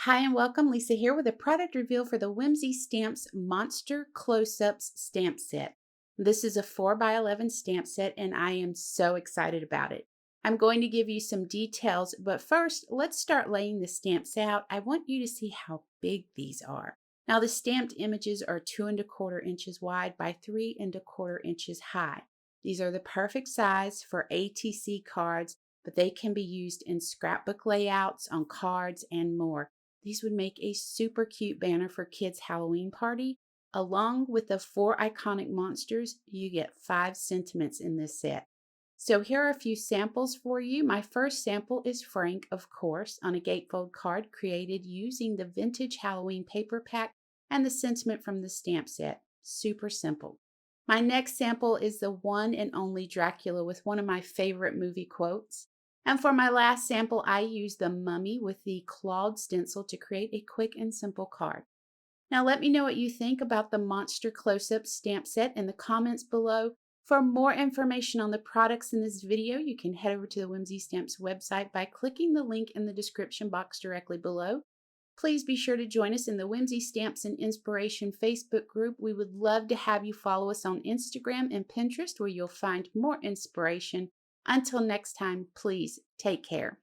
Hi and welcome, Lisa here with a product reveal for the Whimsy Stamps Monster Close-Ups Stamp Set. This is a 4x11 stamp set and I am so excited about it. I'm going to give you some details, but first let's start laying the stamps out. I want you to see how big these are. Now the stamped images are 2¼ inches wide by 3¼ inches high. These are the perfect size for ATC cards, but they can be used in scrapbook layouts, on cards, and more. These would make a super cute banner for kids' Halloween party. Along with the 4 iconic monsters, you get 5 sentiments in this set. So here are a few samples for you. My first sample is Frank, of course, on a gatefold card created using the vintage Halloween paper pack and the sentiment from the stamp set. Super simple. My next sample is the one and only Dracula with one of my favorite movie quotes. And for my last sample, I used the mummy with the clawed stencil to create a quick and simple card. Now let me know what you think about the Monster Close-Up Stamp Set in the comments below. For more information on the products in this video, you can head over to the Whimsy Stamps website by clicking the link in the description box directly below. Please be sure to join us in the Whimsy Stamps and Inspiration Facebook group. We would love to have you follow us on Instagram and Pinterest, where you'll find more inspiration. Until next time, please take care.